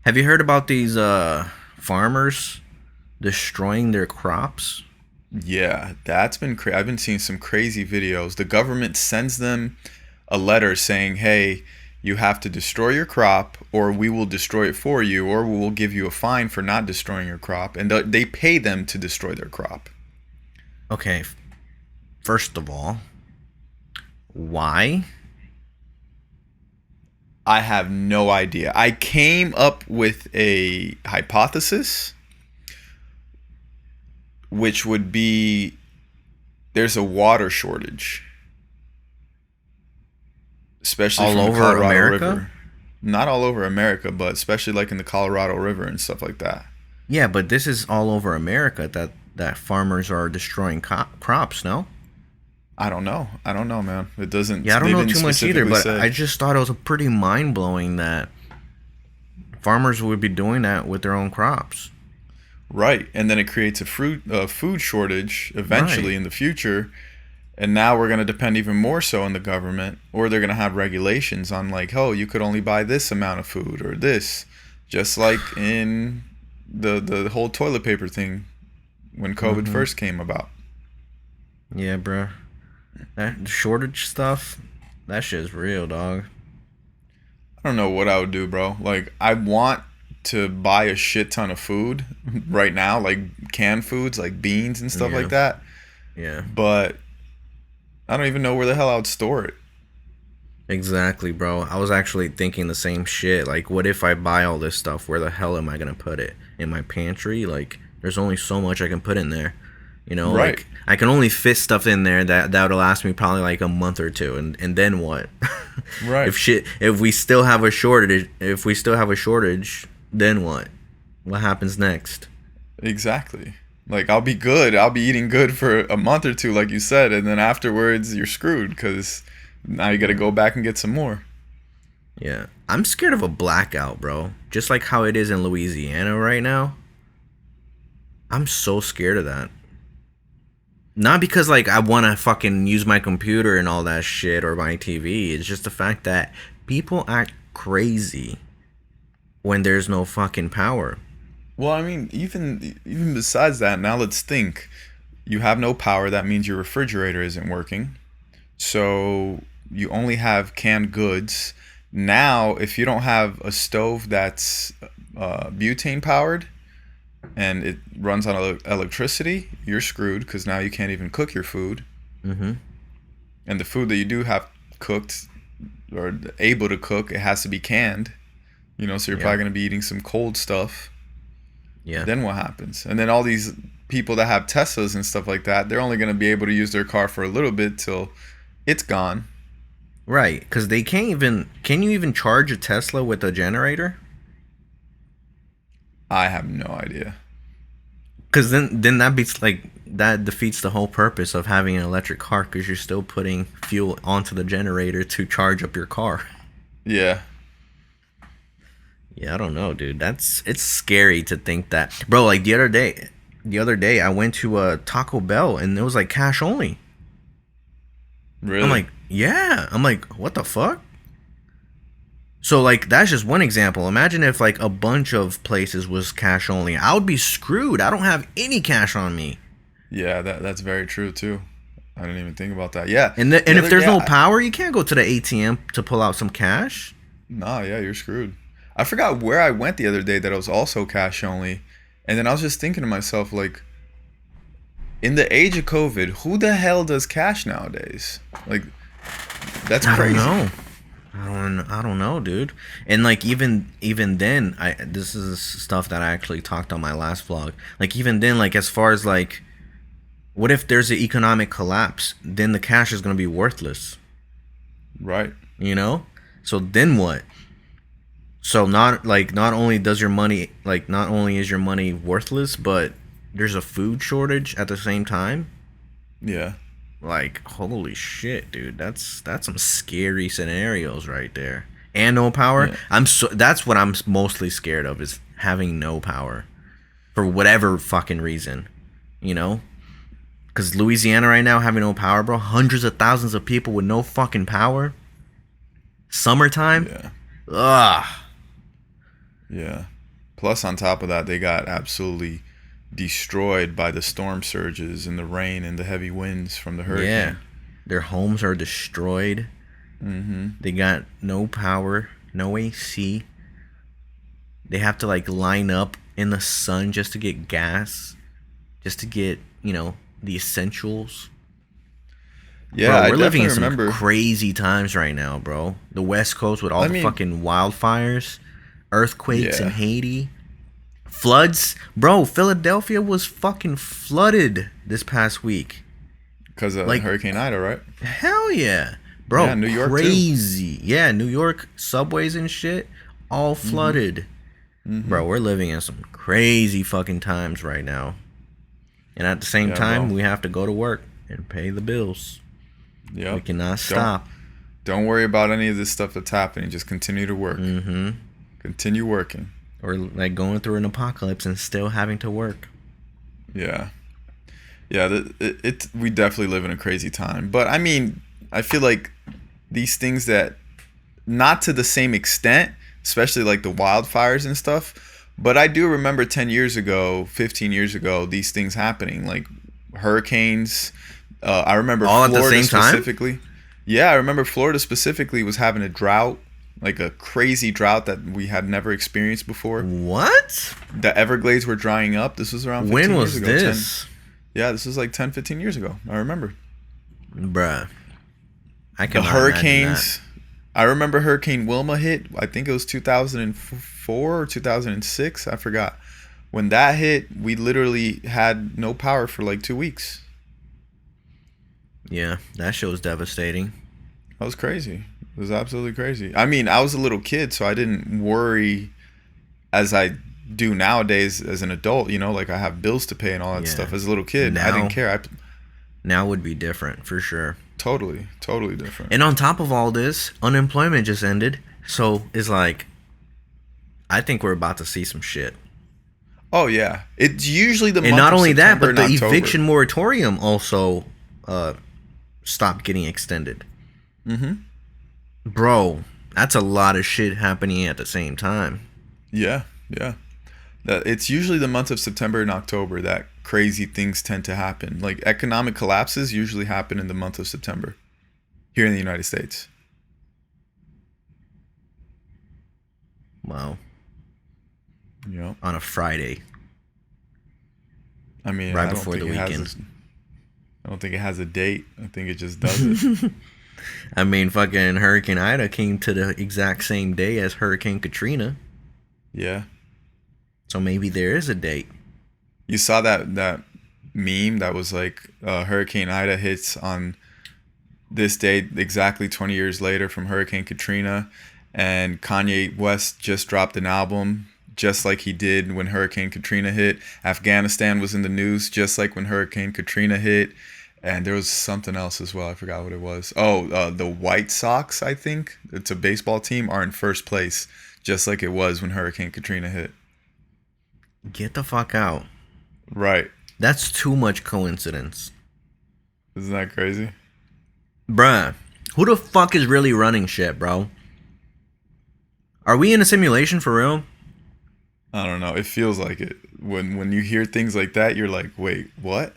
Have you heard about these farmers destroying their crops? Yeah, that's been I've been seeing some crazy videos. The government sends them a letter saying, "Hey, you have to destroy your crop or we will destroy it for you or we will give you a fine for not destroying your crop." And they pay them to destroy their crop. Okay, first of all, why? I have no idea. I came up with a hypothesis which would be there's a water shortage, especially All from the over Colorado America? River. Not all over America, but especially like in the Colorado River and stuff like that. Yeah, but this is all over America that farmers are destroying crops, no? I don't know. I don't know, man. It doesn't. Yeah, I don't They know didn't too much either, specifically but say. I just thought it was a pretty mind-blowing that farmers would be doing that with their own crops. Right, and then it creates a food shortage Right. eventually in the future, and now we're gonna depend even more so on the government, or they're gonna have regulations on like, oh, you could only buy this amount of food or this, just like in the whole toilet paper thing when COVID Mhm. first came about. Yeah, bro. That shortage stuff, that shit's real, dog. I don't know what I would do, bro. Like, I want to buy a shit ton of food right now, like canned foods, like beans and stuff like Yeah. that. Yeah. But I don't even know where the hell I would store it. Exactly, bro. I was actually thinking the same shit. Like, what if I buy all this stuff? Where the hell am I gonna put it? In my pantry? Like, there's only so much I can put in there. You know, Right, like I can only fit stuff in there that'll last me probably like a month or two, and then what? right. If we still have a shortage, then what? What happens next? Exactly. Like, I'll be good. I'll be eating good for a month or two, like you said, and then afterwards you're screwed because now you got to Yeah. go back and get some more. Yeah. I'm scared of a blackout, bro. Just like how it is in Louisiana right now. I'm so scared of that. Not because like I want to fucking use my computer and all that shit or my TV. It's just the fact that people act crazy when there's no fucking power. Well, I mean, even besides that, now let's think. You have no power. That means your refrigerator isn't working. So you only have canned goods. Now, if you don't have a stove that's butane powered and it runs on electricity, you're screwed because now you can't even cook your food. Mm-hmm. And the food that you do have cooked or able to cook, it has to be canned. So you're Yeah. probably going to be eating some cold stuff. Yeah. Then what happens? And then all these people that have Teslas and stuff like that, they're only going to be able to use their car for a little bit till it's gone. Right. Because they can't even. Can you even charge a Tesla with a generator? I have no idea. Because then that beats like that defeats the whole purpose of having an electric car. Because you're still putting fuel onto the generator to charge up your car. Yeah. Yeah, I don't know, dude. It's scary to think that, bro. Like the other day, I went to a Taco Bell and it was like cash only. I'm Really? like, yeah. I'm like, what the fuck? So like that's just one example. Imagine if like a bunch of places was cash only. I would be screwed. I don't have any cash on me. Yeah, that's very true too. I didn't even think about that. Yeah. And The if other there's day no power, you can't go to the ATM to pull out some cash. nah, yeah, you're screwed. I forgot where I went the other day that I was also cash only. And then I was just thinking to myself like in the age of COVID, who the hell does cash nowadays? Like that's I don't crazy. know. I don't know, dude. And like even then, I this is stuff that I actually talked on my last vlog. Like even then, like as far as like, what if there's an economic collapse? Then the cash is gonna be worthless. Right. You know. So then what? So not only is your money worthless, but there's a food shortage at the same time. Yeah. Like, holy shit, dude. That's some scary scenarios right there. And no power. Yeah. That's what I'm mostly scared of is having no power for whatever fucking reason, you know? Cuz Louisiana right now having no power, bro. Hundreds of thousands of people with no fucking power. Summertime? Yeah. Ugh. Yeah. Plus, on top of that, they got absolutely destroyed by the storm surges and the rain and the heavy winds from the Yeah. hurricane. Their homes are destroyed. Mm-hmm. They got no power, no AC. They have to like line up in the sun just to get gas, just to get, the essentials. Yeah, Bro, I we're living definitely in some remember. crazy times right now, bro. The West Coast with all I the mean, fucking wildfires, earthquakes in yeah, Haiti, floods. Bro, Philadelphia was fucking flooded this past week. because of Like, Hurricane Ida, right? hell yeah. Yeah, Bro, New York too. crazy. Yeah, New York subways and shit all Mm-hmm. flooded. Mm-hmm. Bro, we're living in some crazy fucking times right now. And at the same Yeah, bro. time, we have to go to work and pay the bills. We Yep. cannot Don't stop. don't worry about any of this stuff that's happening. Just continue to work. Mm-hmm. Continue working. Or like going through an apocalypse and still having to work. Yeah. Yeah, we definitely live in a crazy time. But I mean, I feel like these things that not to the same extent, especially like the wildfires and stuff, but I do remember 10 years ago, 15 years ago, these things happening, like hurricanes. I remember All at the Florida same time? specifically. Yeah, I remember Florida specifically was having a drought, like a crazy drought that we had never experienced before. What? The Everglades were drying up. This was around When 15 years was ago. this? Yeah, this was like 10, 15 years ago. I remember. Bruh. I The cannot imagine that. hurricanes. I remember Hurricane Wilma hit. I think it was 2004 or 2006. I forgot. When that hit, we literally had no power for like 2 weeks. Yeah, that shit was devastating. That was crazy. It was absolutely crazy. I mean, I was a little kid, so I didn't worry as I do nowadays as an adult. Like I have bills to pay and all that Yeah. stuff. As a little kid, I Now, didn't care. now would be different for sure. Totally, totally different. And on top of all this, unemployment just ended. So it's like, I think we're about to see some shit. Oh yeah, it's usually the And month not of only that, September but the and October. eviction moratorium also stopped getting extended. Mm-hmm. Bro, that's a lot of shit happening at the same time. Yeah, yeah. It's usually the month of September and October that crazy things tend to happen. Like economic collapses usually happen in the month of September here in the United States. Wow. Yeah. On a Friday, I mean, right before the weekend. I don't think it has a date. I think it just does it. I mean, fucking Hurricane Ida came to the exact same day as Hurricane Katrina. Yeah. So maybe there is a date. You saw that meme that was like Hurricane Ida hits on this date exactly 20 years later from Hurricane Katrina, and Kanye West just dropped an album just like he did when Hurricane Katrina hit. Afghanistan was in the news just like when Hurricane Katrina hit. And there was something else as well. I forgot what it was. Oh, the White Sox, I think. It's a baseball team, are in first place, just like it was when Hurricane Katrina hit. Get the fuck out. Right. That's too much coincidence. Isn't that crazy? Bruh, who the fuck is really running shit, bro? Are we in a simulation for real? I don't know. It feels like it. When you hear things like that, you're like, wait, what?